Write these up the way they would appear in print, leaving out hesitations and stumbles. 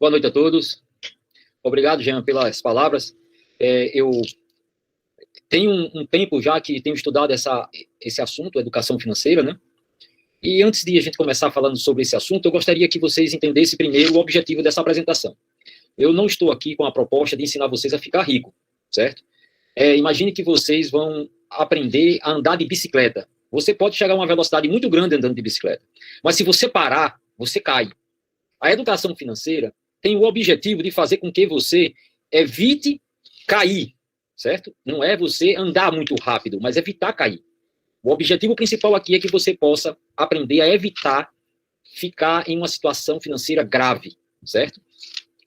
Boa noite a todos. Obrigado, Jean, pelas palavras. Eu tenho um tempo já que tenho estudado esse assunto, educação financeira, né? E antes de a gente começar falando sobre esse assunto, eu gostaria que vocês entendessem primeiro o objetivo dessa apresentação. Eu não estou aqui com a proposta de ensinar vocês a ficar rico, certo? Imagine que vocês vão aprender a andar de bicicleta. Você pode chegar a uma velocidade muito grande andando de bicicleta, mas se você parar, você cai. A educação financeira tem o objetivo de fazer com que você evite cair, certo? Não é você andar muito rápido, mas evitar cair. O objetivo principal aqui é que você possa aprender a evitar ficar em uma situação financeira grave, certo?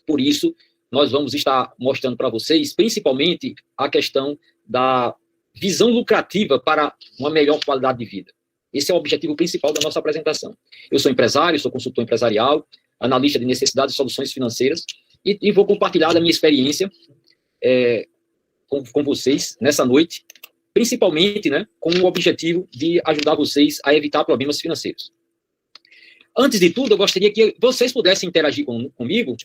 Por isso, nós vamos estar mostrando para vocês, principalmente, a questão da visão lucrativa para uma melhor qualidade de vida. Esse é o objetivo principal da nossa apresentação. Eu sou empresário, sou consultor empresarial, analista de necessidades e soluções financeiras, e vou compartilhar da minha experiência com vocês nessa noite, principalmente, né, com o objetivo de ajudar vocês a evitar problemas financeiros. Antes de tudo, eu gostaria que vocês pudessem interagir comigo,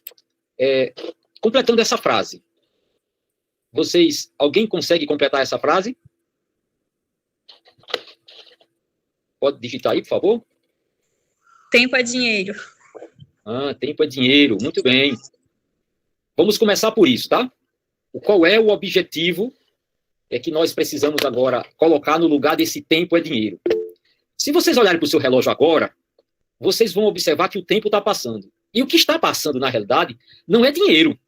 completando essa frase. Alguém consegue completar essa frase? Pode digitar aí, por favor? Tempo é dinheiro. Tempo é dinheiro, muito bem. Vamos começar por isso, tá? Qual é o objetivo que nós precisamos agora colocar no lugar desse tempo é dinheiro? Se vocês olharem para o seu relógio agora, vocês vão observar que o tempo está passando. E o que está passando, na realidade, não é dinheiro.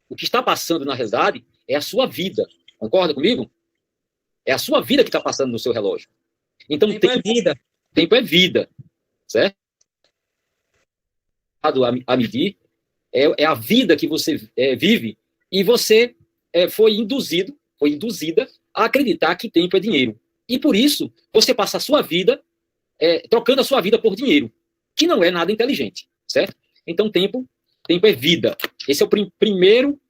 O que está passando, na realidade, é a sua vida. Concorda comigo? É a sua vida que está passando no seu relógio. Então, tempo é vida. Tempo é vida, certo? A medir, é a vida que você vive, e você foi induzida a acreditar que tempo é dinheiro. E por isso, você passa a sua vida trocando a sua vida por dinheiro, que não é nada inteligente, certo? Então, tempo é vida. Esse é o primeiro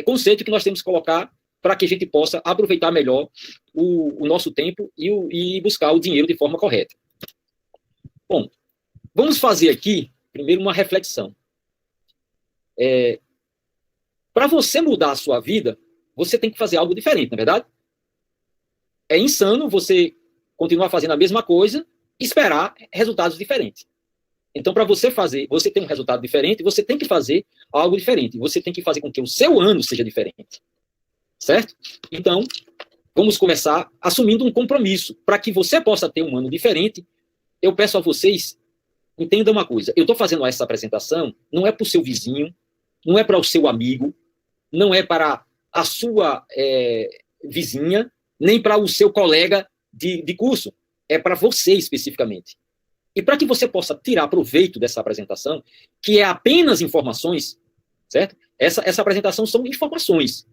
conceito que nós temos que colocar para que a gente possa aproveitar melhor o nosso tempo e buscar o dinheiro de forma correta. Bom, vamos fazer aqui primeiro uma reflexão. Para você mudar a sua vida, você tem que fazer algo diferente, não é verdade? É insano você continuar fazendo a mesma coisa e esperar resultados diferentes. Então, para você ter um resultado diferente, você tem que fazer algo diferente. Você tem que fazer com que o seu ano seja diferente. Certo? Então, vamos começar assumindo um compromisso. Para que você possa ter um ano diferente, eu peço a vocês, entendam uma coisa. Eu estou fazendo essa apresentação, não é para o seu vizinho, não é para o seu amigo, não é para a sua vizinha, nem para o seu colega de curso. É para você especificamente. E para que você possa tirar proveito dessa apresentação, que é apenas informações, certo? Essa apresentação são informações.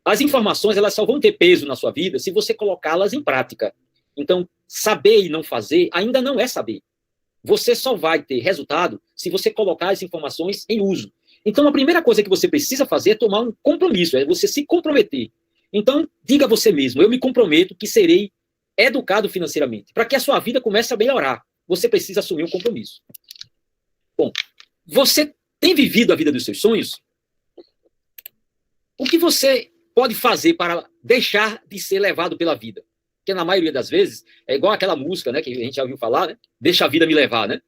As informações, elas só vão ter peso na sua vida se você colocá-las em prática. Então, saber e não fazer ainda não é saber. Você só vai ter resultado se você colocar as informações em uso. Então, a primeira coisa que você precisa fazer é tomar um compromisso, é você se comprometer. Então, diga a você mesmo, eu me comprometo que serei educado financeiramente. Para que a sua vida comece a melhorar, você precisa assumir um compromisso. Bom, você tem vivido a vida dos seus sonhos? O que você pode fazer para deixar de ser levado pela vida? Porque na maioria das vezes, é igual aquela música, né, que a gente já ouviu falar, né? Deixa a vida me levar, né?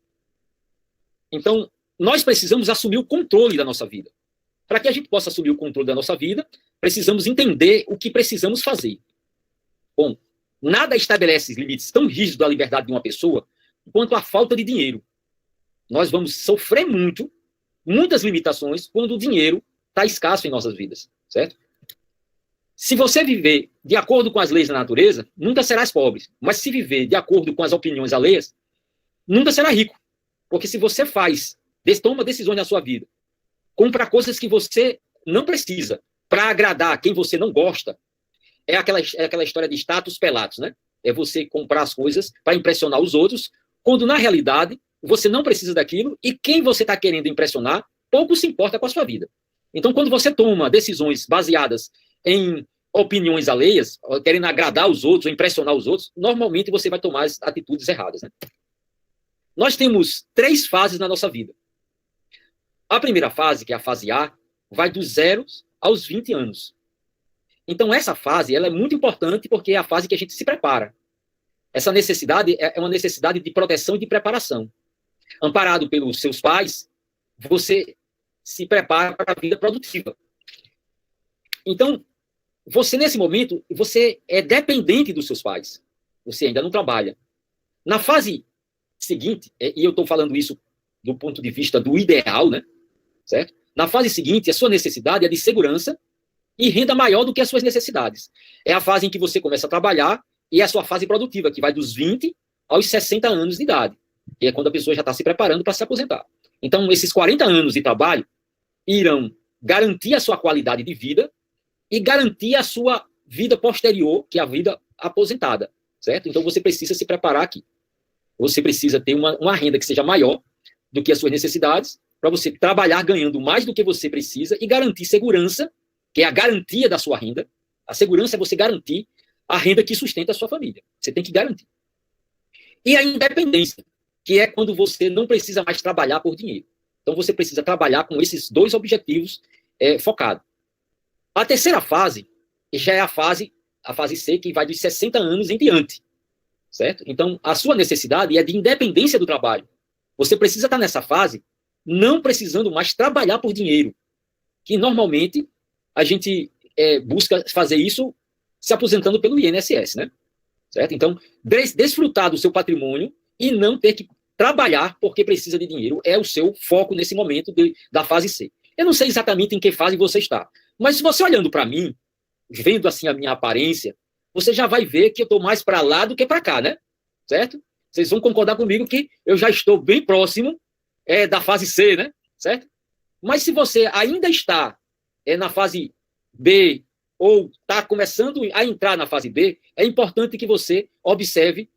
Então, nós precisamos assumir o controle da nossa vida. Para que a gente possa assumir o controle da nossa vida, precisamos entender o que precisamos fazer. Bom, nada estabelece limites tão rígidos da liberdade de uma pessoa quanto a falta de dinheiro. Nós vamos sofrer muitas limitações, quando o dinheiro está escasso em nossas vidas, certo? Se você viver de acordo com as leis da natureza, nunca serás pobre. Mas se viver de acordo com as opiniões alheias, nunca será rico. Porque se você toma decisões na sua vida, compra coisas que você não precisa para agradar quem você não gosta, é aquela história de status pelados, né? É você comprar as coisas para impressionar os outros, quando na realidade você não precisa daquilo e quem você está querendo impressionar pouco se importa com a sua vida. Então, quando você toma decisões baseadas em opiniões alheias, querendo agradar os outros, ou impressionar os outros, normalmente você vai tomar as atitudes erradas, né? Nós temos 3 fases na nossa vida. A primeira fase, que é a fase A, vai dos 0 aos 20 anos. Então, essa fase ela é muito importante porque é a fase que a gente se prepara. Essa necessidade é uma necessidade de proteção e de preparação. Amparado pelos seus pais, você se prepara para a vida produtiva. Então, você, nesse momento, você é dependente dos seus pais. Você ainda não trabalha. Na fase seguinte, e eu estou falando isso do ponto de vista do ideal, né? Certo? Na fase seguinte, a sua necessidade é de segurança e renda maior do que as suas necessidades. É a fase em que você começa a trabalhar e é a sua fase produtiva, que vai dos 20 aos 60 anos de idade. E é quando a pessoa já está se preparando para se aposentar. Então, esses 40 anos de trabalho irão garantir a sua qualidade de vida e garantir a sua vida posterior, que é a vida aposentada, certo? Então, você precisa se preparar aqui. Você precisa ter uma renda que seja maior do que as suas necessidades, para você trabalhar ganhando mais do que você precisa e garantir segurança, que é a garantia da sua renda. A segurança é você garantir a renda que sustenta a sua família. Você tem que garantir. E a independência, que é quando você não precisa mais trabalhar por dinheiro. Então, você precisa trabalhar com esses dois objetivos focados. A terceira fase já é a fase C, que vai dos 60 anos em diante, certo? Então, a sua necessidade é de independência do trabalho. Você precisa estar nessa fase não precisando mais trabalhar por dinheiro, que normalmente a gente busca fazer isso se aposentando pelo INSS, né? Certo? Então, desfrutar do seu patrimônio e não ter que trabalhar porque precisa de dinheiro é o seu foco nesse momento da fase C. Eu não sei exatamente em que fase você está, mas se você olhando para mim, vendo assim a minha aparência, você já vai ver que eu estou mais para lá do que para cá, né? Certo? Vocês vão concordar comigo que eu já estou bem próximo da fase C, né? Certo? Mas se você ainda está na fase B ou está começando a entrar na fase B, é importante que você observe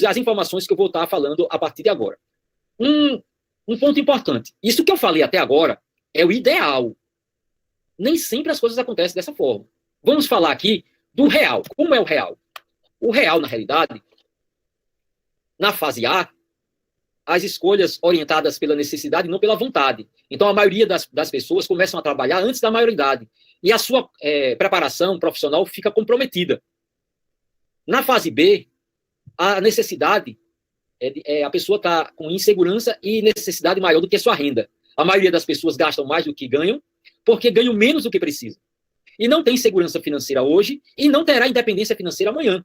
as informações que eu vou estar falando a partir de agora. Um ponto importante. Isso que eu falei até agora é o ideal. Nem sempre as coisas acontecem dessa forma. Vamos falar aqui do real. Como é o real? O real, na realidade, na fase A, as escolhas orientadas pela necessidade e não pela vontade. Então, a maioria das pessoas começam a trabalhar antes da maioridade. E a sua preparação profissional fica comprometida. Na fase B, a necessidade a pessoa está com insegurança e necessidade maior do que a sua renda. A maioria das pessoas gastam mais do que ganham, porque ganham menos do que precisam. E não tem segurança financeira hoje e não terá independência financeira amanhã.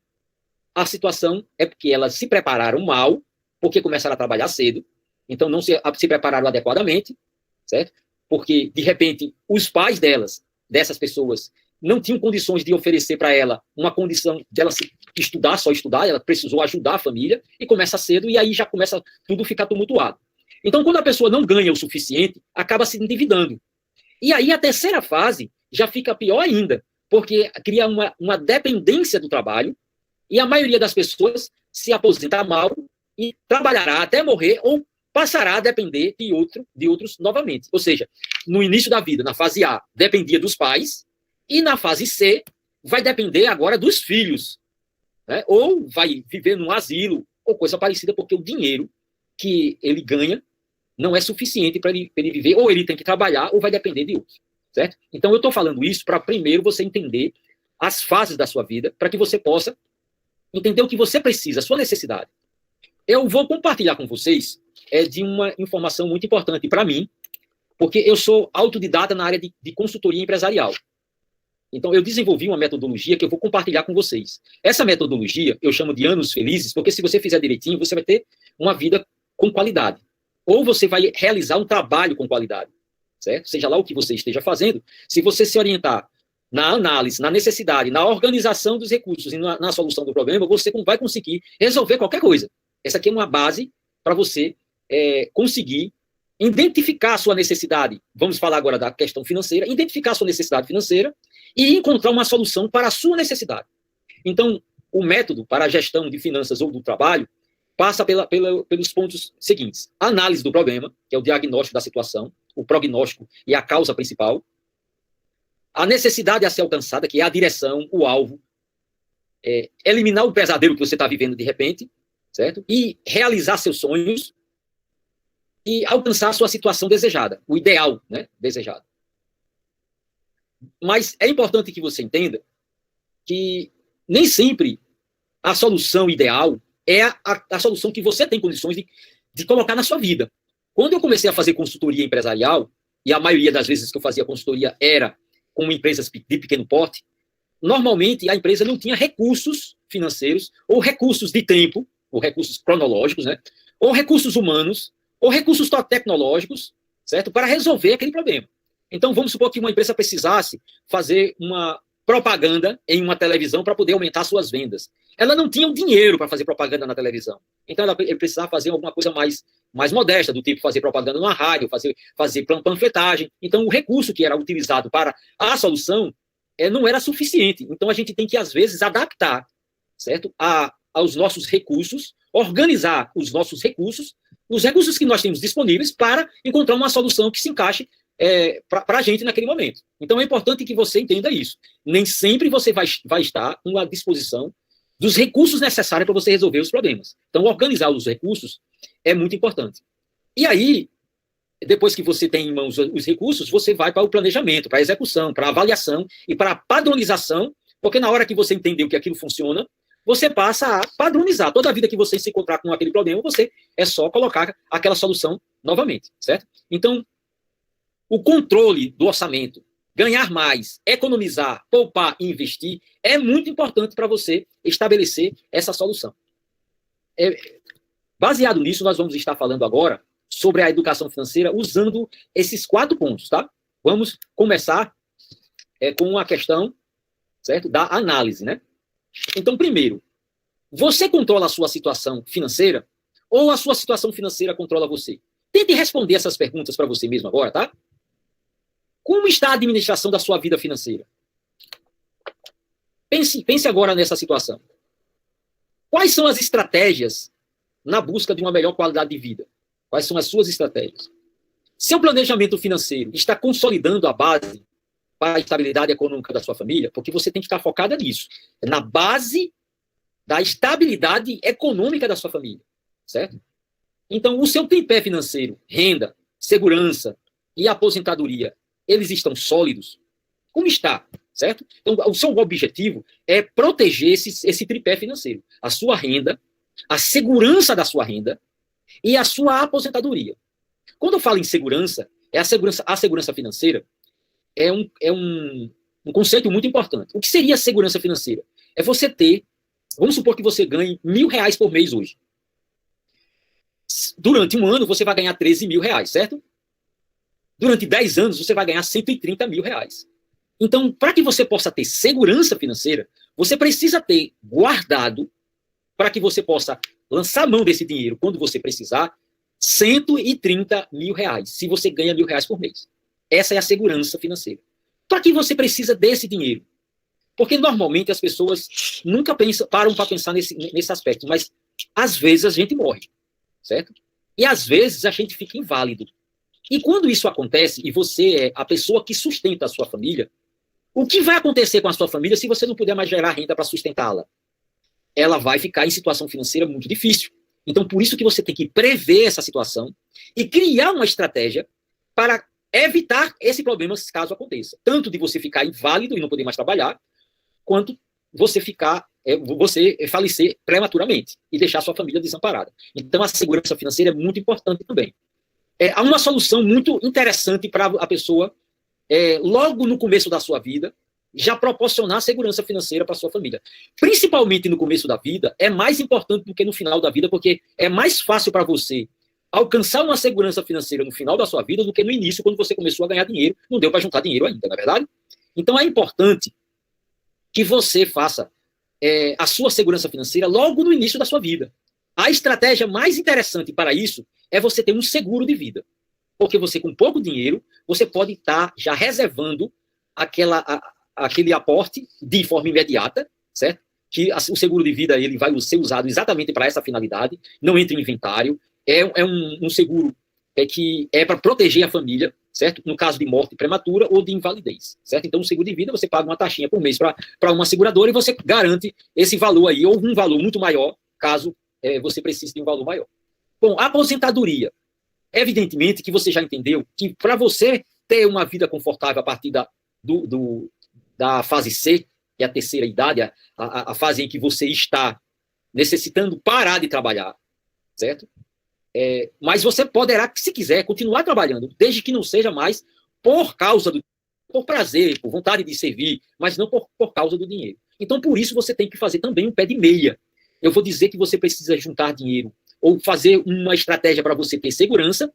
A situação é porque elas se prepararam mal, porque começaram a trabalhar cedo, então não se prepararam adequadamente, certo? Porque, de repente, os pais dessas pessoas, não tinham condições de oferecer para ela uma condição de ela só estudar, ela precisou ajudar a família, e começa cedo, e aí já começa tudo a ficar tumultuado. Então, quando a pessoa não ganha o suficiente, acaba se endividando. E aí a terceira fase já fica pior ainda, porque cria uma dependência do trabalho, e a maioria das pessoas se aposenta mal e trabalhará até morrer ou passará a depender de outros novamente. Ou seja, no início da vida, na fase A, dependia dos pais, e na fase C, vai depender agora dos filhos, né? Ou vai viver num asilo, ou coisa parecida, porque o dinheiro que ele ganha não é suficiente para ele viver, ou ele tem que trabalhar, ou vai depender de outros, certo? Então, eu estou falando isso para, primeiro, você entender as fases da sua vida, para que você possa entender o que você precisa, a sua necessidade. Eu vou compartilhar com vocês de uma informação muito importante para mim, porque eu sou autodidata na área de consultoria empresarial. Então, eu desenvolvi uma metodologia que eu vou compartilhar com vocês. Essa metodologia eu chamo de anos felizes, porque se você fizer direitinho, você vai ter uma vida com qualidade. Ou você vai realizar um trabalho com qualidade, certo? Seja lá o que você esteja fazendo, se você se orientar na análise, na necessidade, na organização dos recursos e na solução do problema, você vai conseguir resolver qualquer coisa. Essa aqui é uma base para você conseguir identificar a sua necessidade. Vamos falar agora da questão financeira, identificar a sua necessidade financeira e encontrar uma solução para a sua necessidade. Então, o método para a gestão de finanças ou do trabalho passa pelos pontos seguintes. A análise do problema, que é o diagnóstico da situação, o prognóstico e a causa principal. A necessidade a ser alcançada, que é a direção, o alvo. Eliminar o pesadelo que você está vivendo de repente, certo? E realizar seus sonhos. e alcançar a sua situação desejada, o ideal, né, desejado. Mas é importante que você entenda que nem sempre a solução ideal é a solução que você tem condições de colocar na sua vida. Quando eu comecei a fazer consultoria empresarial, e a maioria das vezes que eu fazia consultoria era com empresas de pequeno porte, normalmente a empresa não tinha recursos financeiros, ou recursos de tempo, ou recursos cronológicos, né? Ou recursos humanos, ou recursos tecnológicos, certo? Para resolver aquele problema. Então, vamos supor que uma empresa precisasse fazer uma propaganda em uma televisão para poder aumentar suas vendas. Ela não tinha o dinheiro para fazer propaganda na televisão. Então, ela precisava fazer alguma coisa mais modesta, do tipo fazer propaganda na rádio, fazer panfletagem. Então, o recurso que era utilizado para a solução não era suficiente. Então, a gente tem que, às vezes, adaptar, certo? Aos nossos recursos, organizar os nossos recursos, os recursos que nós temos disponíveis para encontrar uma solução que se encaixe para a gente naquele momento. Então, é importante que você entenda isso. Nem sempre você vai estar à disposição dos recursos necessários para você resolver os problemas. Então, organizar os recursos é muito importante. E aí, depois que você tem em mãos os recursos, você vai para o planejamento, para a execução, para a avaliação e para a padronização, porque na hora que você entendeu que aquilo funciona, você passa a padronizar. Toda a vida que você se encontrar com aquele problema, você é só colocar aquela solução novamente, certo? Então, o controle do orçamento, ganhar mais, economizar, poupar e investir é muito importante para você estabelecer essa solução. Baseado nisso, nós vamos estar falando agora sobre a educação financeira usando esses 4 pontos, tá? Vamos começar com a questão, certo, da análise, né? Então, primeiro, você controla a sua situação financeira ou a sua situação financeira controla você? Tente responder essas perguntas para você mesmo agora, tá? Como está a administração da sua vida financeira? Pense agora nessa situação. Quais são as estratégias na busca de uma melhor qualidade de vida? Quais são as suas estratégias? Seu planejamento financeiro está consolidando a base para a estabilidade econômica da sua família? Porque você tem que estar focada nisso. Na base da estabilidade econômica da sua família. Certo? Então, o seu tripé financeiro, renda, segurança e aposentadoria, eles estão sólidos? Como está? Certo? Então, o seu objetivo é proteger esse tripé financeiro. A sua renda, a segurança da sua renda e a sua aposentadoria. Quando eu falo em segurança, a segurança financeira é um conceito muito importante. O que seria a segurança financeira? É você ter, vamos supor que você ganhe R$1.000 por mês hoje. Durante um ano, você vai ganhar R$13.000, certo? Durante 10 anos, você vai ganhar R$130.000. Então, para que você possa ter segurança financeira, você precisa ter guardado, para que você possa lançar mão desse dinheiro quando você precisar, R$130.000, se você ganha R$1.000 por mês. Essa é a segurança financeira. Para que você precisa desse dinheiro? Porque normalmente as pessoas nunca param para pensar nesse aspecto, mas às vezes a gente morre, certo? E às vezes a gente fica inválido. E quando isso acontece, e você é a pessoa que sustenta a sua família, o que vai acontecer com a sua família se você não puder mais gerar renda para sustentá-la? Ela vai ficar em situação financeira muito difícil. Então, por isso que você tem que prever essa situação e criar uma estratégia para evitar esse problema caso aconteça. Tanto de você ficar inválido e não poder mais trabalhar, quanto você falecer prematuramente e deixar sua família desamparada. Então, a segurança financeira é muito importante também. Há uma solução muito interessante para a pessoa, logo no começo da sua vida, já proporcionar segurança financeira para sua família. Principalmente no começo da vida, é mais importante do que no final da vida, porque é mais fácil para você alcançar uma segurança financeira no final da sua vida do que no início, quando você começou a ganhar dinheiro, não deu para juntar dinheiro ainda, não é verdade? Então é importante que você faça a sua segurança financeira logo no início da sua vida. A estratégia mais interessante para isso é você ter um seguro de vida. Porque você, com pouco dinheiro, você pode estar já reservando aquele aporte de forma imediata, certo? Que o seguro de vida ele vai ser usado exatamente para essa finalidade, não entra em inventário, é um seguro que é para proteger a família, certo? No caso de morte prematura ou de invalidez, certo? Então, o seguro de vida, você paga uma taxinha por mês para uma seguradora e você garante esse valor aí, ou um valor muito maior, caso você precise de um valor maior. Bom, a aposentadoria. Evidentemente que você já entendeu que para você ter uma vida confortável a partir da fase C, que é a terceira idade, a fase em que você está necessitando parar de trabalhar, certo? Mas você poderá, se quiser, continuar trabalhando, desde que não seja mais por prazer, por vontade de servir, mas não por causa do dinheiro. Então, por isso, você tem que fazer também um pé de meia. Eu vou dizer que você precisa juntar dinheiro ou fazer uma estratégia para você ter segurança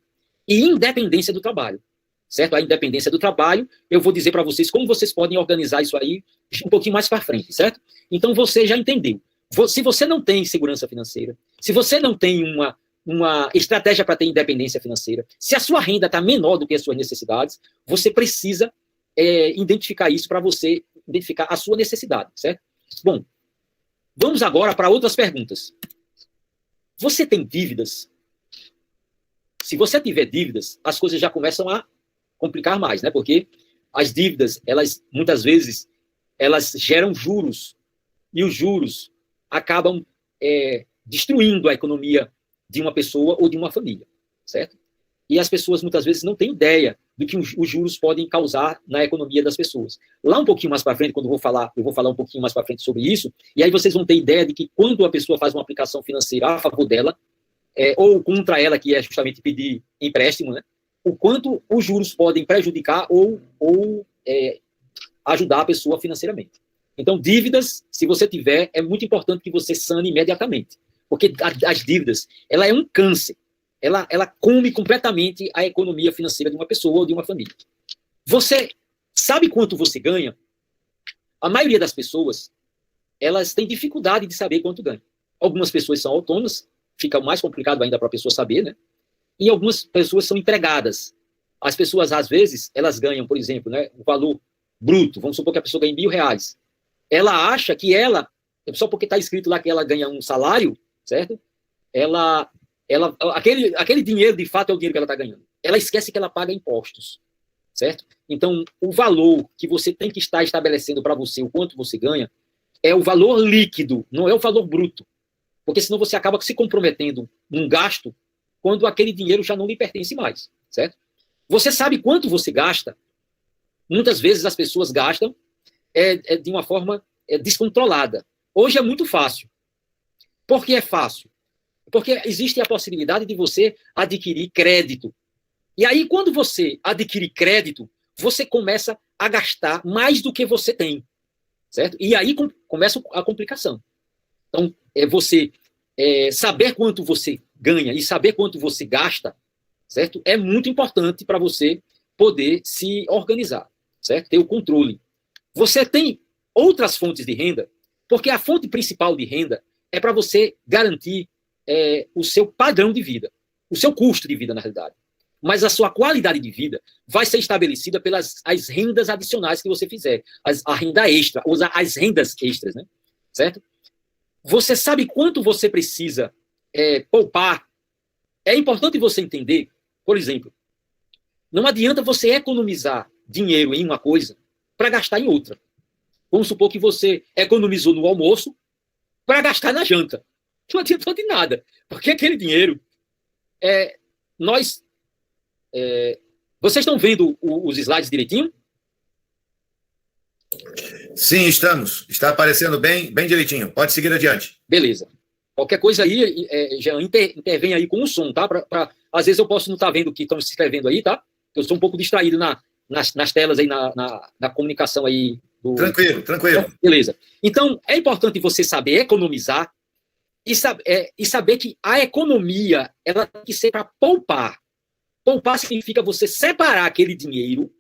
e independência do trabalho, certo? A independência do trabalho, eu vou dizer para vocês como vocês podem organizar isso aí um pouquinho mais para frente, certo? Então, você já entendeu. Se você não tem segurança financeira, se você não tem uma estratégia para ter independência financeira, se a sua renda está menor do que as suas necessidades, você precisa identificar isso para você identificar a sua necessidade, certo? Bom, vamos agora para outras perguntas. Você tem dívidas? Se você tiver dívidas, as coisas já começam a complicar mais, né? Porque as dívidas, elas muitas vezes, elas geram juros, e os juros acabam destruindo a economia de uma pessoa ou de uma família, certo? E as pessoas muitas vezes não têm ideia do que os juros podem causar na economia das pessoas. Lá um pouquinho mais para frente, quando eu vou falar um pouquinho mais para frente sobre isso, e aí vocês vão ter ideia de que quando a pessoa faz uma aplicação financeira a favor dela, ou contra ela, que é justamente pedir empréstimo, né? O quanto os juros podem prejudicar ou ajudar a pessoa financeiramente. Então, dívidas, se você tiver, é muito importante que você sane imediatamente. Porque as dívidas, ela é um câncer. Ela come completamente a economia financeira de uma pessoa ou de uma família. Você sabe quanto você ganha? A maioria das pessoas, elas têm dificuldade de saber quanto ganha. Algumas pessoas são autônomas, fica mais complicado ainda para a pessoa saber, né? E algumas pessoas são empregadas. As pessoas, às vezes, elas ganham, por exemplo, né, o valor bruto. Vamos supor que a pessoa ganha R$1.000. Ela acha que só porque está escrito lá que ela ganha um salário, certo? Aquele dinheiro, de fato, é o dinheiro que ela está ganhando. Ela esquece que ela paga impostos, certo? Então, o valor que você tem que estar estabelecendo para você, o quanto você ganha, é o valor líquido, não é o valor bruto. Porque senão você acaba se comprometendo num gasto quando aquele dinheiro já não lhe pertence mais, certo? Você sabe quanto você gasta? Muitas vezes as pessoas gastam de uma forma descontrolada. Hoje é muito fácil. Por que é fácil? Porque existe a possibilidade de você adquirir crédito. E aí, quando você adquire crédito, você começa a gastar mais do que você tem, certo? E aí começa a complicação. Então, você saber quanto você ganha e saber quanto você gasta, certo? É muito importante para você poder se organizar, certo? Ter o controle. Você tem outras fontes de renda, porque a fonte principal de renda é para você garantir o seu padrão de vida, o seu custo de vida, na realidade. Mas a sua qualidade de vida vai ser estabelecida pelas as rendas adicionais que você fizer, a renda extra, as rendas extras, né? Certo? Você sabe quanto você precisa poupar? É importante você entender, por exemplo, não adianta você economizar dinheiro em uma coisa para gastar em outra. Vamos supor que você economizou no almoço para gastar na janta. Não adiantou de nada, porque aquele dinheiro, vocês estão vendo os slides direitinho? Sim, estamos. Está aparecendo bem direitinho. Pode seguir adiante. Beleza. Qualquer coisa aí, já intervém aí com o som, tá? Às vezes eu posso não estar vendo o que estão se escrevendo aí, tá? Eu sou um pouco distraído nas telas aí, na comunicação aí. Tranquilo. Beleza. Então, é importante você saber economizar e saber que a economia, ela tem que ser para poupar. Poupar significa você separar aquele dinheiro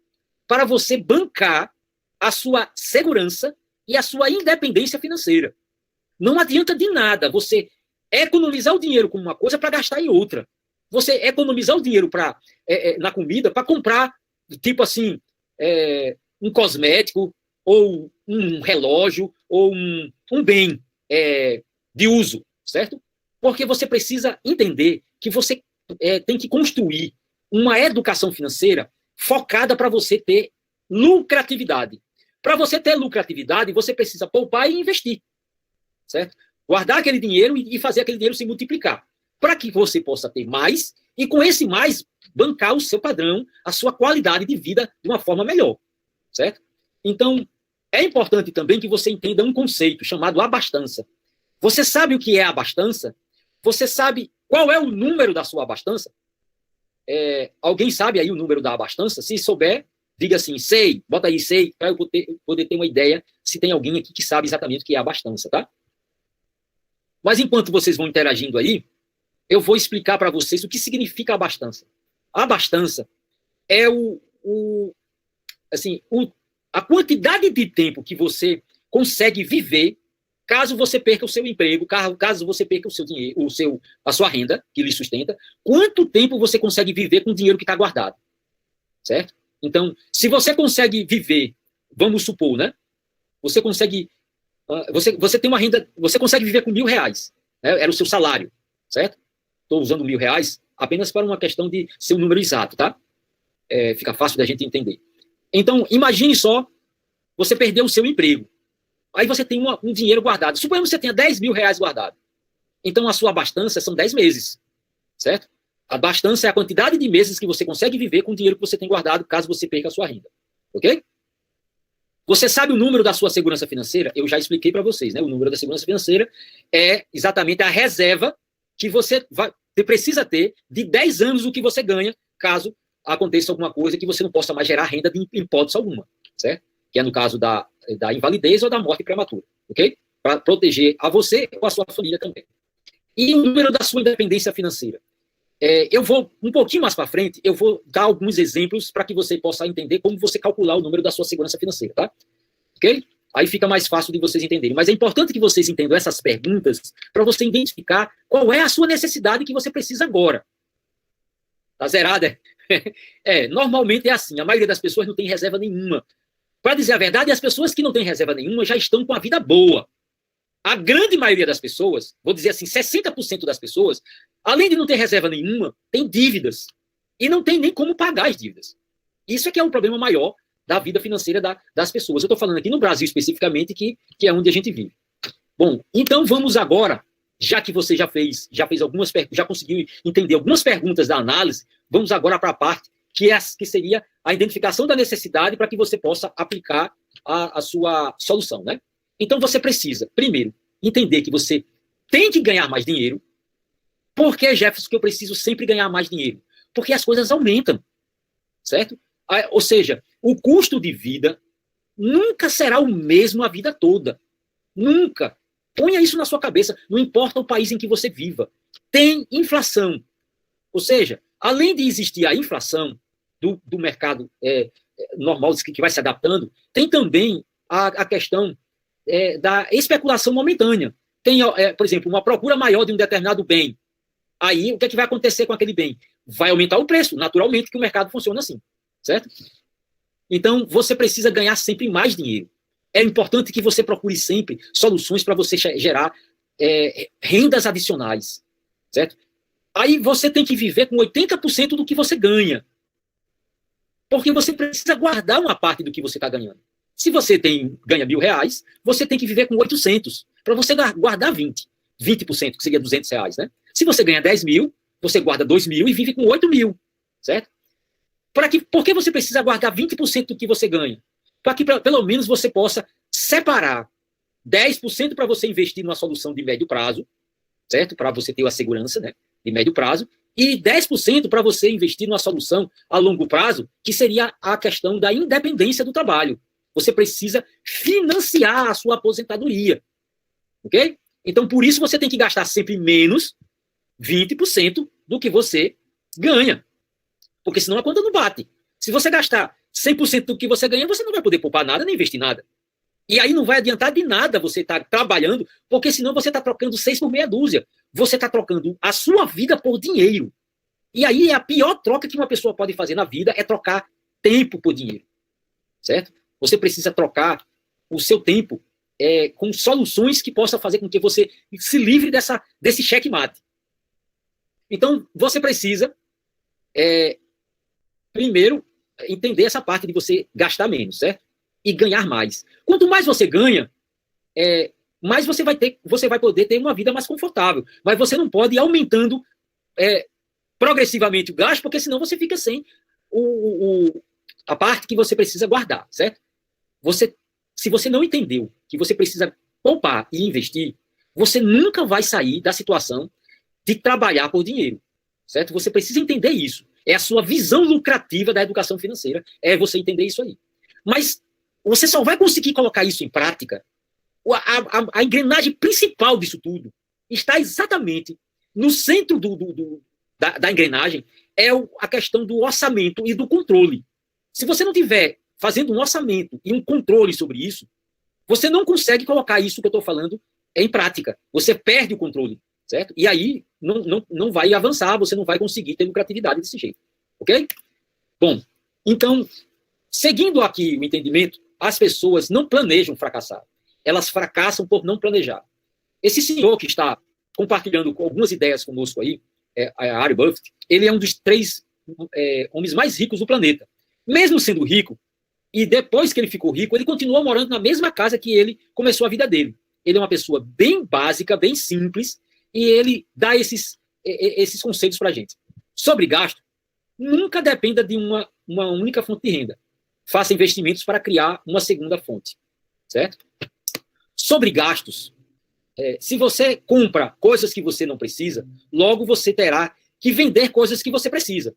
para você bancar a sua segurança e a sua independência financeira. Não adianta de nada você economizar o dinheiro com uma coisa para gastar em outra. Você economizar o dinheiro na comida para comprar, tipo assim, um cosmético, ou um relógio, ou um bem de uso, certo? Porque você precisa entender que você tem que construir uma educação financeira focada para você ter lucratividade. Para você ter lucratividade, você precisa poupar e investir, certo? Guardar aquele dinheiro e fazer aquele dinheiro se multiplicar, para que você possa ter mais E com esse mais, bancar o seu padrão, a sua qualidade de vida de uma forma melhor, certo? Então, é importante também que você entenda um conceito chamado abastança. Você sabe o que é abastança? Você sabe qual é o número da sua abastança? Alguém sabe aí o número da abastança? Se souber, diga assim, sei, bota aí, sei, para eu poder ter uma ideia se tem alguém aqui que sabe exatamente o que é abastança, tá? Mas enquanto vocês vão interagindo aí, eu vou explicar para vocês o que significa abastança. A abastança é a quantidade de tempo que você consegue viver caso você perca o seu emprego, caso você perca o seu dinheiro, a sua renda que lhe sustenta, quanto tempo você consegue viver com o dinheiro que está guardado, certo? Então, se você consegue viver, vamos supor, né? Você consegue, você tem uma renda, você consegue viver com R$1.000, né? Era o seu salário, certo? Estou usando R$1.000 apenas para uma questão de ser um número exato, tá? Fica fácil da gente entender. Então, imagine só, você perdeu o seu emprego. Aí você tem um dinheiro guardado. Suponhamos que você tenha R$10.000 guardado. Então, a sua abastança são 10 meses, certo? A abastança é a quantidade de meses que você consegue viver com o dinheiro que você tem guardado, caso você perca a sua renda. Ok? Você sabe o número da sua segurança financeira? Eu já expliquei para vocês, né? O número da segurança financeira é exatamente a reserva que você precisa ter de 10 anos do que você ganha, caso aconteça alguma coisa que você não possa mais gerar renda de hipótese alguma, certo? Que é no caso da invalidez ou da morte prematura, ok? Para proteger a você ou a sua família também. E o número da sua independência financeira? Eu vou, um pouquinho mais para frente, eu vou dar alguns exemplos para que você possa entender como você calcular o número da sua segurança financeira, tá? Ok? Aí fica mais fácil de vocês entenderem. Mas é importante que vocês entendam essas perguntas para você identificar qual é a sua necessidade que você precisa agora. Tá zerada? Normalmente é assim. A maioria das pessoas não tem reserva nenhuma. Para dizer a verdade, as pessoas que não têm reserva nenhuma já estão com a vida boa. A grande maioria das pessoas, vou dizer assim, 60% das pessoas, além de não ter reserva nenhuma, tem dívidas. E não tem nem como pagar as dívidas. Isso é que é um problema maior da vida financeira das pessoas. Eu estou falando aqui no Brasil especificamente, que é onde a gente vive. Bom, então vamos agora, já que você já fez algumas perguntas, já conseguiu entender algumas perguntas da análise, vamos agora para a parte que seria a identificação da necessidade para que você possa aplicar a sua solução, né? Então você precisa, primeiro, entender que você tem que ganhar mais dinheiro. Por que, Jefferson, que eu preciso sempre ganhar mais dinheiro? Porque as coisas aumentam, certo? Ou seja, o custo de vida nunca será o mesmo a vida toda. Nunca. Ponha isso na sua cabeça. Não importa o país em que você viva. Tem inflação. Ou seja, além de existir a inflação do mercado normal, que vai se adaptando, tem também a questão da especulação momentânea. Tem, por exemplo, uma procura maior de um determinado bem. Aí, o que é que vai acontecer com aquele bem? Vai aumentar o preço, naturalmente, que o mercado funciona assim, certo? Então, você precisa ganhar sempre mais dinheiro. É importante que você procure sempre soluções para você gerar rendas adicionais, certo? Aí, você tem que viver com 80% do que você ganha. Porque você precisa guardar uma parte do que você está ganhando. Se você ganha R$1.000, você tem que viver com 800, para você guardar 20%, que seria R$200, né? Se você ganha 10 mil, você guarda 2 mil e vive com 8 mil, certo? Por que você precisa guardar 20% do que você ganha? Para que pelo menos você possa separar 10% para você investir numa solução de médio prazo, certo? Para você ter a segurança, né, de médio prazo, e 10% para você investir numa solução a longo prazo, que seria a questão da independência do trabalho. Você precisa financiar a sua aposentadoria, ok? Então, por isso, você tem que gastar sempre menos 20% do que você ganha. Porque senão a conta não bate. Se você gastar 100% do que você ganha, você não vai poder poupar nada nem investir nada. E aí não vai adiantar de nada você estar trabalhando, porque senão você está trocando 6 por meia dúzia. Você está trocando a sua vida por dinheiro. E aí a pior troca que uma pessoa pode fazer na vida é trocar tempo por dinheiro. Certo? Você precisa trocar o seu tempo com soluções que possam fazer com que você se livre desse checkmate. Então, você precisa, primeiro, entender essa parte de você gastar menos, certo? E ganhar mais. Quanto mais você ganha, mais você vai poder ter uma vida mais confortável. Mas você não pode ir aumentando progressivamente o gasto, porque senão você fica sem a parte que você precisa guardar, certo? Se você não entendeu que você precisa poupar e investir, você nunca vai sair da situação de trabalhar por dinheiro, certo? Você precisa entender isso. É a sua visão lucrativa da educação financeira, é você entender isso aí. Mas você só vai conseguir colocar isso em prática. A engrenagem principal disso tudo está exatamente no centro da engrenagem, é a questão do orçamento e do controle. Se você não tiver fazendo um orçamento e um controle sobre isso, você não consegue colocar isso que eu estou falando em prática. Você perde o controle, certo? E aí não vai avançar, você não vai conseguir ter lucratividade desse jeito. Ok? Bom, então, seguindo aqui o entendimento, as pessoas não planejam fracassar. Elas fracassam por não planejar. Esse senhor que está compartilhando algumas ideias conosco aí, Warren Buffett, ele é um dos 3 homens mais ricos do planeta. Mesmo sendo rico, e depois que ele ficou rico, ele continuou morando na mesma casa que ele começou a vida dele. Ele é uma pessoa bem básica, bem simples, e ele dá esses conselhos para a gente. Sobre gasto, nunca dependa de uma única fonte de renda. Faça investimentos para criar uma segunda fonte, certo? Sobre gastos, se você compra coisas que você não precisa, logo você terá que vender coisas que você precisa.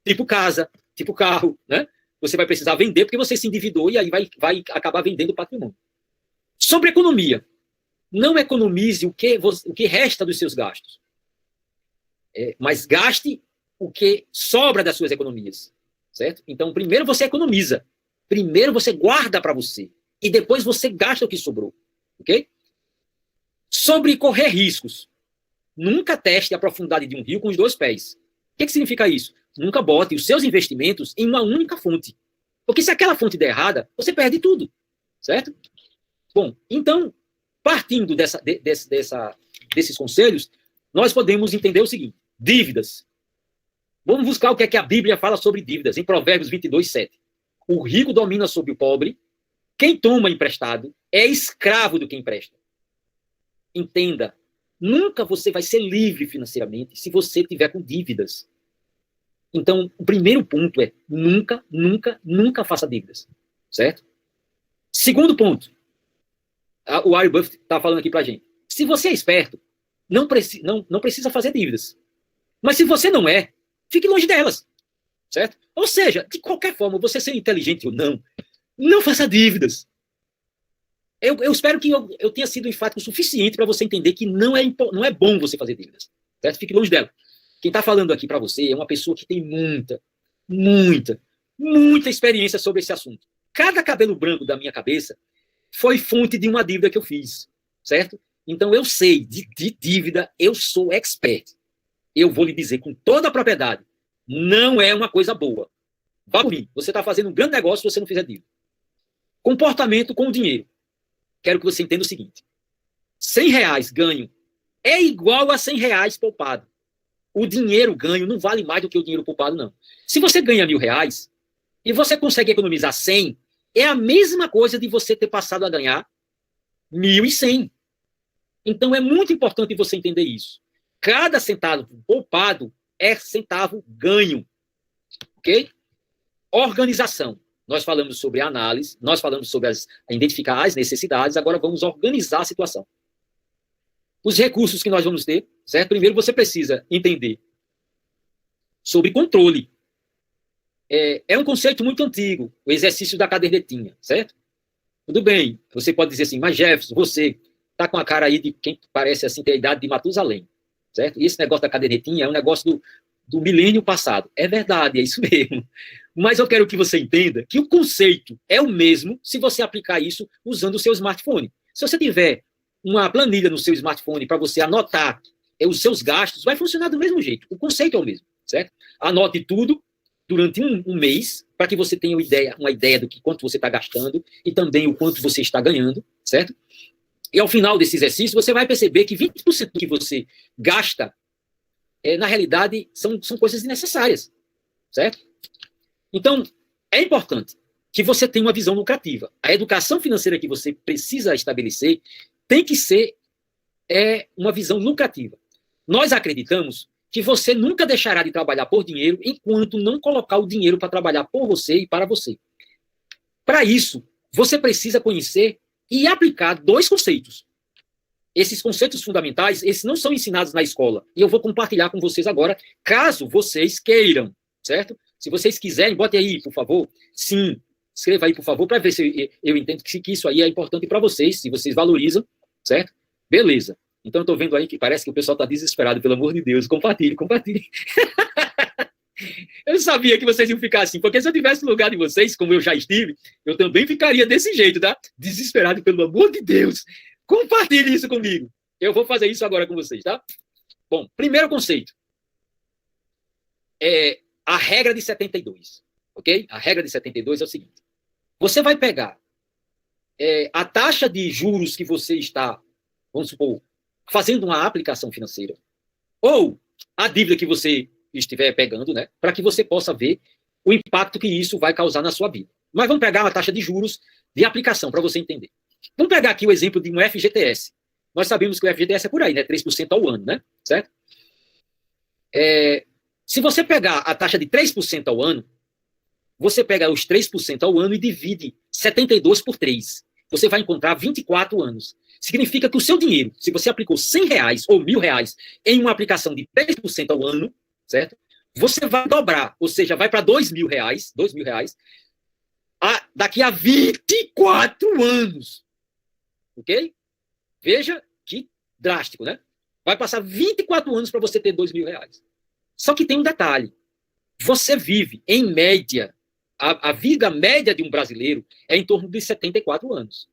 Tipo casa, tipo carro, né? Você vai precisar vender porque você se endividou e aí vai acabar vendendo patrimônio. Sobre economia, não economize o que resta dos seus gastos, mas gaste o que sobra das suas economias, certo? Então, primeiro você economiza, primeiro você guarda para você e depois você gasta o que sobrou, ok? Sobre correr riscos, nunca teste a profundidade de um rio com os 2 pés. O que significa isso? Nunca bote os seus investimentos em uma única fonte. Porque se aquela fonte der errada, você perde tudo. Certo? Bom, então, partindo desses conselhos, nós podemos entender o seguinte. Dívidas. Vamos buscar o que é que a Bíblia fala sobre dívidas, em Provérbios 22:7. O rico domina sobre o pobre. Quem toma emprestado é escravo do que empresta. Entenda. Nunca você vai ser livre financeiramente se você tiver com dívidas. Então, o primeiro ponto é nunca, nunca, nunca faça dívidas. Certo? Segundo ponto. O Warren Buffett está falando aqui pra gente. Se você é esperto, não precisa fazer dívidas. Mas se você não é, fique longe delas. Certo? Ou seja, de qualquer forma, você ser inteligente ou não faça dívidas. Eu espero que eu tenha sido enfático o suficiente para você entender que não é bom você fazer dívidas. Certo? Fique longe dela. Quem está falando aqui para você é uma pessoa que tem muita experiência sobre esse assunto. Cada cabelo branco da minha cabeça foi fonte de uma dívida que eu fiz, certo? Então eu sei, de dívida eu sou expert. Eu vou lhe dizer com toda a propriedade, não é uma coisa boa. Vá por mim, você está fazendo um grande negócio se você não fizer dívida. Comportamento com o dinheiro. Quero que você entenda o seguinte. R$100 ganho é igual a R$100 poupado. O dinheiro ganho não vale mais do que o dinheiro poupado, não. Se você ganha R$1.000 e você consegue economizar 100, é a mesma coisa de você ter passado a ganhar 1.100. Então é muito importante você entender isso. Cada centavo poupado é centavo ganho. Ok? Organização. Nós falamos sobre análise, nós falamos sobre identificar as necessidades, agora vamos organizar a situação. Os recursos que nós vamos ter, certo? Primeiro você precisa entender sobre controle. É um conceito muito antigo, o exercício da cadernetinha, certo? Tudo bem, você pode dizer assim, mas Jefferson, você está com a cara aí de quem parece assim ter a idade de Matusalém, certo? E esse negócio da cadernetinha é um negócio do milênio passado. É verdade, é isso mesmo. Mas eu quero que você entenda que o conceito é o mesmo se você aplicar isso usando o seu smartphone. Se você tiver uma planilha no seu smartphone para você anotar os seus gastos, vai funcionar do mesmo jeito. O conceito é o mesmo, certo? Anote tudo durante um mês, para que você tenha uma ideia do quanto você está gastando e também o quanto você está ganhando, certo? E ao final desse exercício, você vai perceber que 20% do que você gasta, na realidade, são coisas desnecessárias, certo? Então, é importante que você tenha uma visão lucrativa. A educação financeira que você precisa estabelecer tem que ser uma visão lucrativa. Nós acreditamos que você nunca deixará de trabalhar por dinheiro enquanto não colocar o dinheiro para trabalhar por você e para você. Para isso, você precisa conhecer e aplicar 2 conceitos. Esses conceitos fundamentais, esses não são ensinados na escola. E eu vou compartilhar com vocês agora, caso vocês queiram, certo? Se vocês quiserem, bote aí, por favor. Sim, escreva aí, por favor, para ver se eu entendo que isso aí é importante para vocês, se vocês valorizam, certo? Beleza. Então, eu estou vendo aí que parece que o pessoal está desesperado, pelo amor de Deus. Compartilhe, compartilhe. Eu sabia que vocês iam ficar assim, porque se eu tivesse no lugar de vocês, como eu já estive, eu também ficaria desse jeito, tá? Desesperado, pelo amor de Deus. Compartilhe isso comigo. Eu vou fazer isso agora com vocês, tá? Bom, primeiro conceito. É a regra de 72, ok? A regra de 72 é o seguinte. Você vai pegar a taxa de juros que você está, vamos supor, fazendo uma aplicação financeira, ou a dívida que você estiver pegando, né? Para que você possa ver o impacto que isso vai causar na sua vida. Mas vamos pegar uma taxa de juros de aplicação, para você entender. Vamos pegar aqui o exemplo de um FGTS. Nós sabemos que o FGTS é por aí, né? 3% ao ano, né? Certo? Se você pegar a taxa de 3% ao ano, você pega os 3% ao ano e divide 72 por 3. Você vai encontrar 24 anos. Significa que o seu dinheiro, se você aplicou R$100 ou R$1.000 em uma aplicação de 3% ao ano, certo? Você vai dobrar, ou seja, vai para R$2.000, daqui a 24 anos. Ok? Veja que drástico, né? Vai passar 24 anos para você ter R$2.000. Só que tem um detalhe. Você vive, em média, a vida média de um brasileiro é em torno de 74 anos.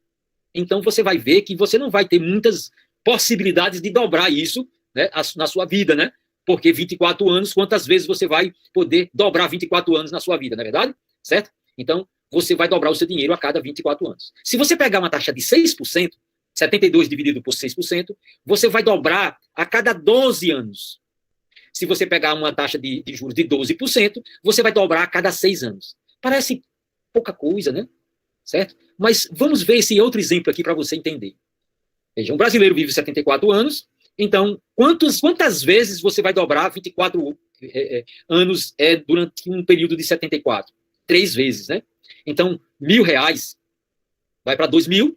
Então, você vai ver que você não vai ter muitas possibilidades de dobrar isso, né, na sua vida, né? Porque 24 anos, quantas vezes você vai poder dobrar 24 anos na sua vida, não é verdade? Certo? Então, você vai dobrar o seu dinheiro a cada 24 anos. Se você pegar uma taxa de 6%, 72 dividido por 6%, você vai dobrar a cada 12 anos. Se você pegar uma taxa de juros de 12%, você vai dobrar a cada 6 anos. Parece pouca coisa, né? Certo? Mas vamos ver esse outro exemplo aqui para você entender. Veja, um brasileiro vive 74 anos, então quantas vezes você vai dobrar 24 anos durante um período de 74? 3 vezes, né? Então, R$1.000 vai para 2.000,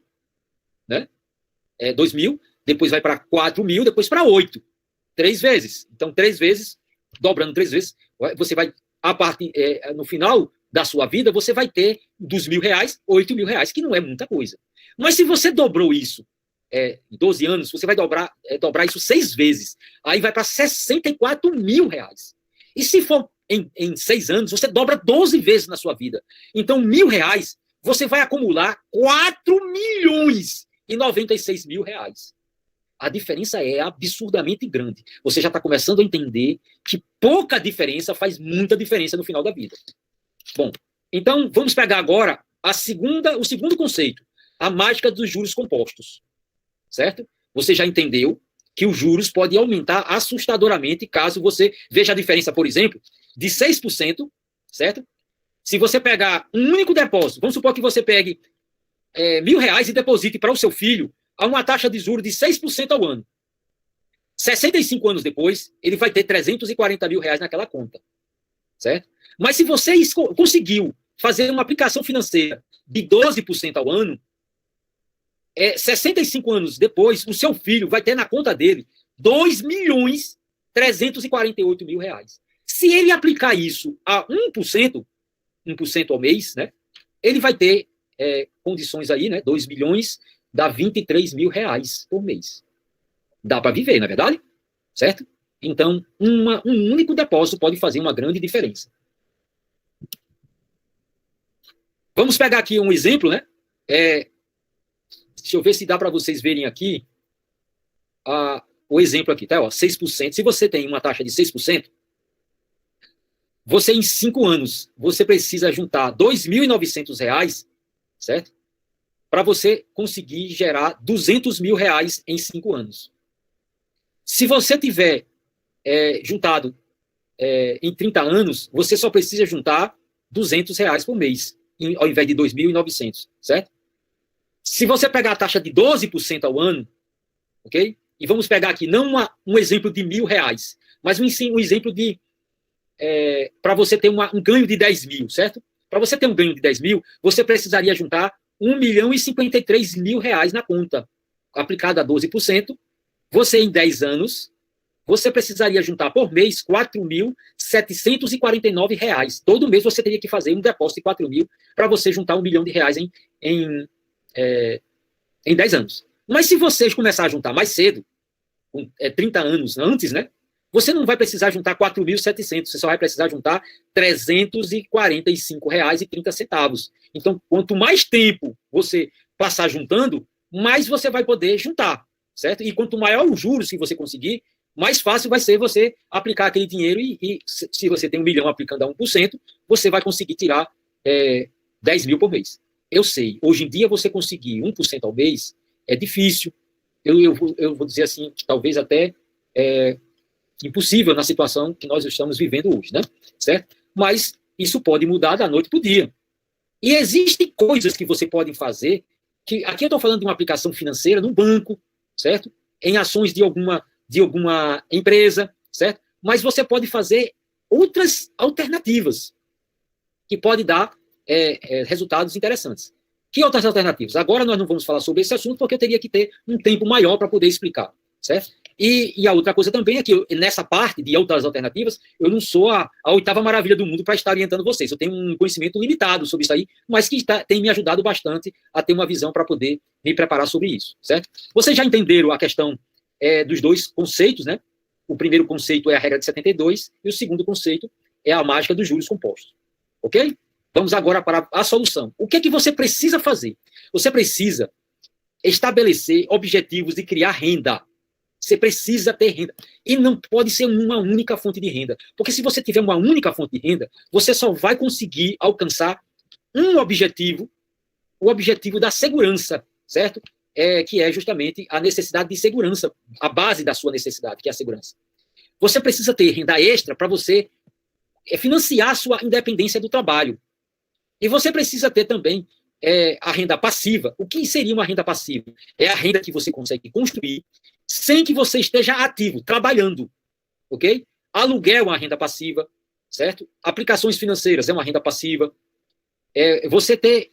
né? 2.000, depois vai para 4.000, depois para 8. 3 vezes. Então, 3 vezes, dobrando 3 vezes, você vai, no final da sua vida, você vai ter dos R$1.000, R$8.000, que não é muita coisa. Mas se você dobrou isso em 12 anos, você vai dobrar isso 6 vezes. Aí vai para R$64.000. E se for em 6 anos, você dobra 12 vezes na sua vida. Então, R$1.000, você vai acumular R$4.096.000. A diferença é absurdamente grande. Você já está começando a entender que pouca diferença faz muita diferença no final da vida. Bom, então vamos pegar agora o segundo conceito, a mágica dos juros compostos. Certo? Você já entendeu que os juros podem aumentar assustadoramente caso você veja a diferença, por exemplo, de 6%, certo? Se você pegar um único depósito, vamos supor que você pegue R$1.000 e deposite para o seu filho a uma taxa de juros de 6% ao ano. 65 anos depois, ele vai ter R$340.000 naquela conta. Certo? Mas se você conseguiu fazer uma aplicação financeira de 12% ao ano, 65 anos depois, o seu filho vai ter na conta dele R$2.348.000. Se ele aplicar isso a 1% ao mês, né, ele vai ter condições aí, né, 2 milhões, dá R$23.000 por mês. Dá para viver, não é verdade? Certo? Então, um único depósito pode fazer uma grande diferença. Vamos pegar aqui um exemplo, né? Deixa eu ver se dá para vocês verem aqui o exemplo aqui, tá? 6%. Se você tem uma taxa de 6%, você em 5 anos, você precisa juntar R$2.900, certo? Para você conseguir gerar R$200.000 em 5 anos. Se você tiver juntado em 30 anos, você só precisa juntar R$200 por mês, ao invés de 2.900, certo? Se você pegar a taxa de 12% ao ano, ok? E vamos pegar aqui, não um exemplo de R$1.000, Mas um exemplo de para você ter um ganho de 10 mil, certo? Para você ter um ganho de 10 mil, você precisaria juntar 1.053.000 reais na conta, aplicado a 12%. Você, em 10 anos, você precisaria juntar por mês 4.749 reais. Todo mês você teria que fazer um depósito de 4 mil para você juntar R$ 1 milhão em 10 anos. Mas se você começar a juntar mais cedo, 30 anos antes, né? Você não vai precisar juntar 4.700, você só vai precisar juntar R$ 345,30. Então, quanto mais tempo você passar juntando, mais você vai poder juntar, certo? E quanto maior os juros que você conseguir, mais fácil vai ser você aplicar aquele dinheiro e se você tem 1 milhão aplicando a 1%, você vai conseguir tirar 10 mil por mês. Eu sei, hoje em dia você conseguir 1% ao mês é difícil. Eu vou dizer assim, que talvez até impossível na situação que nós estamos vivendo hoje, né? Certo? Mas isso pode mudar da noite para o dia. E existem coisas que você pode fazer, que aqui eu estou falando de uma aplicação financeira num banco, certo? Em ações de alguma empresa, certo? Mas você pode fazer outras alternativas que podem dar resultados interessantes. Que outras alternativas? Agora nós não vamos falar sobre esse assunto porque eu teria que ter um tempo maior para poder explicar, certo? E a outra coisa também é que nessa parte de outras alternativas, eu não sou a 8ª maravilha do mundo para estar orientando vocês. Eu tenho um conhecimento limitado sobre isso aí, mas que tem me ajudado bastante a ter uma visão para poder me preparar sobre isso, certo? Vocês já entenderam a questão dos dois conceitos, né? O primeiro conceito é a regra de 72 e o segundo conceito é a mágica dos juros compostos, ok? Vamos agora para a solução. O que é que você precisa fazer? Você precisa estabelecer objetivos de criar renda. Você precisa ter renda. E não pode ser uma única fonte de renda. Porque se você tiver uma única fonte de renda, você só vai conseguir alcançar um objetivo, o objetivo da segurança, certo? Que é justamente a necessidade de segurança, a base da sua necessidade, que é a segurança. Você precisa ter renda extra para você financiar a sua independência do trabalho. E você precisa ter também a renda passiva. O que seria uma renda passiva? É a renda que você consegue construir sem que você esteja ativo, trabalhando, ok? Aluguel é uma renda passiva, certo? Aplicações financeiras é uma renda passiva. Você ter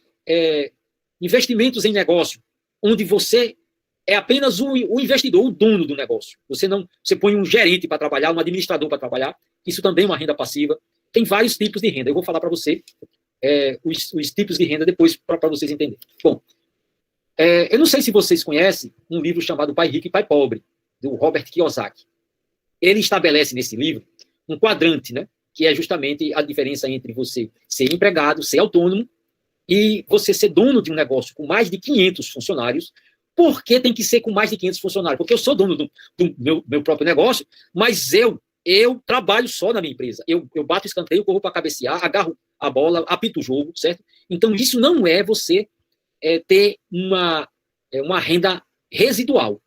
investimentos em negócio, onde você é apenas o investidor, o dono do negócio. Você põe um gerente para trabalhar, um administrador para trabalhar. Isso também é uma renda passiva. Tem vários tipos de renda. Eu vou falar para você os tipos de renda depois para vocês entenderem. Bom, eu não sei se vocês conhecem um livro chamado Pai Rico e Pai Pobre, do Robert Kiyosaki. Ele estabelece nesse livro um quadrante, né, que é justamente a diferença entre você ser empregado, ser autônomo, e você ser dono de um negócio com mais de 500 funcionários. Por que tem que ser com mais de 500 funcionários? Porque eu sou dono do meu próprio negócio, mas eu trabalho só na minha empresa. Eu bato o escanteio, corro para cabecear, agarro a bola, apito o jogo, certo? Então, isso não é você ter uma renda residual.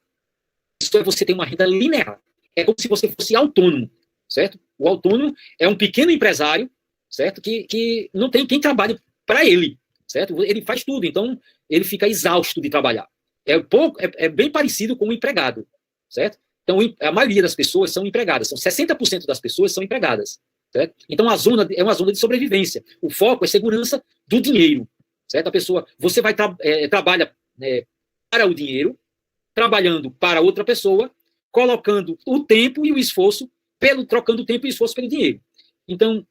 Isso é você ter uma renda linear. É como se você fosse autônomo, certo? O autônomo é um pequeno empresário, certo? Que não tem quem trabalhe para ele, certo? Ele faz tudo, então ele fica exausto de trabalhar. É bem parecido com um empregado, certo? Então, a maioria das pessoas são empregadas. 60% das pessoas são empregadas, certo? Então, é uma zona de sobrevivência. O foco é segurança do dinheiro, certo? A pessoa, você vai trabalha para o dinheiro, trabalhando para outra pessoa, colocando o tempo e o esforço, trocando o tempo e o esforço pelo dinheiro. Então,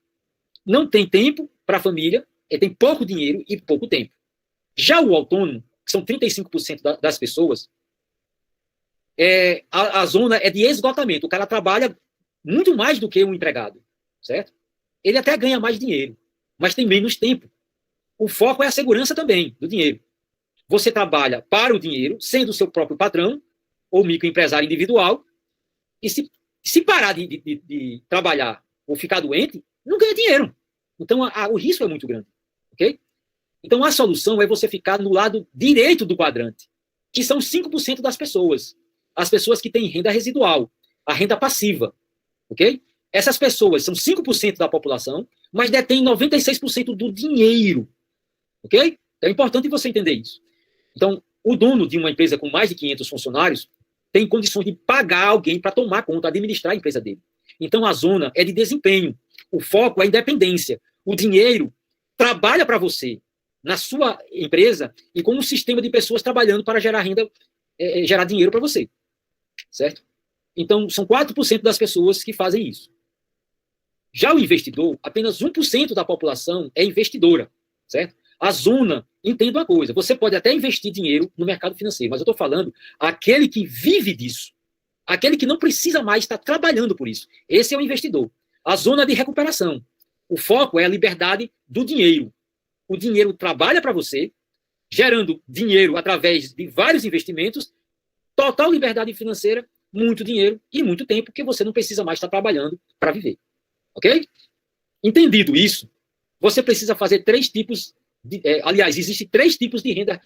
não tem tempo para a família, tem pouco dinheiro e pouco tempo. Já o autônomo, que são 35% das pessoas, a zona é de esgotamento. O cara trabalha muito mais do que um empregado, certo? Ele até ganha mais dinheiro, mas tem menos tempo. O foco é a segurança também do dinheiro. Você trabalha para o dinheiro, sendo o seu próprio patrão, ou microempresário individual, e se parar de trabalhar ou ficar doente, não ganha dinheiro. Então, o risco é muito grande, ok? Então, a solução é você ficar no lado direito do quadrante, que são 5% das pessoas. As pessoas que têm renda residual, a renda passiva, ok? Essas pessoas são 5% da população, mas detêm 96% do dinheiro, ok? É importante você entender isso. Então, o dono de uma empresa com mais de 500 funcionários tem condições de pagar alguém para tomar conta, administrar a empresa dele. Então, a zona é de desempenho. O foco é a independência. O dinheiro trabalha para você, na sua empresa, e com um sistema de pessoas trabalhando para gerar renda, gerar dinheiro para você. Certo? Então, são 4% das pessoas que fazem isso. Já o investidor, apenas 1% da população é investidora. Certo? A zona, entenda uma coisa, você pode até investir dinheiro no mercado financeiro, mas eu estou falando aquele que vive disso. Aquele que não precisa mais estar trabalhando por isso. Esse é o investidor. A zona de recuperação. O foco é a liberdade do dinheiro. O dinheiro trabalha para você, gerando dinheiro através de vários investimentos, total liberdade financeira, muito dinheiro e muito tempo, porque você não precisa mais estar trabalhando para viver. Ok? Entendido isso, você precisa fazer 3 tipos de... aliás, existem 3 tipos de renda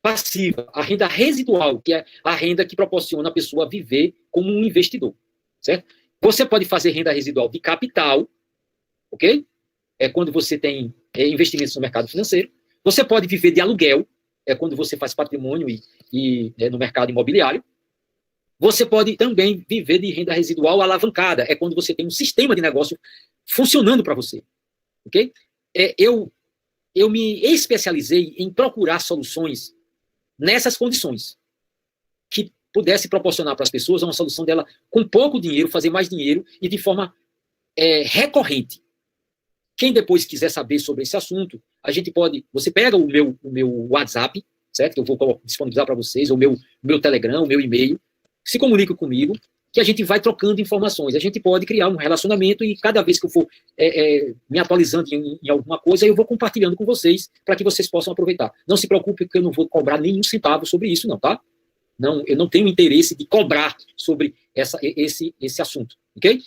passiva. A renda residual, que é a renda que proporciona a pessoa viver como um investidor. Certo? Você pode fazer renda residual de capital, ok? É quando você tem investimentos no mercado financeiro. Você pode viver de aluguel, é quando você faz patrimônio e no mercado imobiliário. Você pode também viver de renda residual alavancada, é quando você tem um sistema de negócio funcionando para você. Ok? Eu me especializei em procurar soluções nessas condições, que pudesse proporcionar para as pessoas uma solução dela com pouco dinheiro, fazer mais dinheiro e de forma recorrente. Quem depois quiser saber sobre esse assunto, a gente pode... Você pega o meu WhatsApp, certo? Que eu vou disponibilizar para vocês, o meu Telegram, o meu e-mail, se comunica comigo, que a gente vai trocando informações. A gente pode criar um relacionamento e cada vez que eu for me atualizando em alguma coisa, eu vou compartilhando com vocês para que vocês possam aproveitar. Não se preocupe, porque eu não vou cobrar nenhum centavo sobre isso, não, tá? Não, eu não tenho interesse de cobrar sobre esse assunto, ok?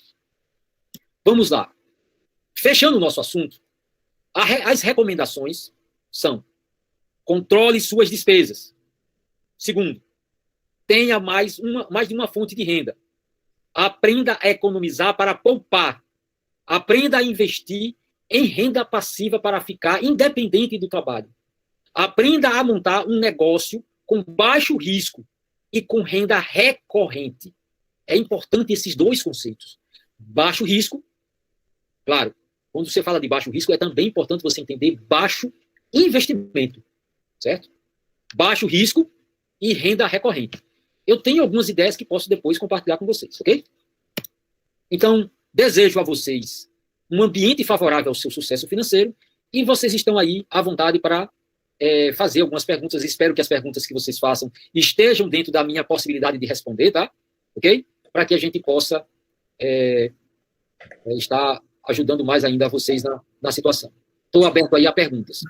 Vamos lá. Fechando o nosso assunto, as recomendações são: controle suas despesas. Segundo, tenha mais de uma fonte de renda. Aprenda a economizar para poupar. Aprenda a investir em renda passiva para ficar independente do trabalho. Aprenda a montar um negócio com baixo risco e com renda recorrente. É importante esses 2 conceitos. Baixo risco, claro, quando você fala de baixo risco, é também importante você entender baixo investimento, certo? Baixo risco e renda recorrente. Eu tenho algumas ideias que posso depois compartilhar com vocês, ok? Então, desejo a vocês um ambiente favorável ao seu sucesso financeiro e vocês estão aí à vontade para fazer algumas perguntas. Espero que as perguntas que vocês façam estejam dentro da minha possibilidade de responder, tá? Ok? Para que a gente possa estar ajudando mais ainda a vocês na situação. Estou aberto aí a perguntas.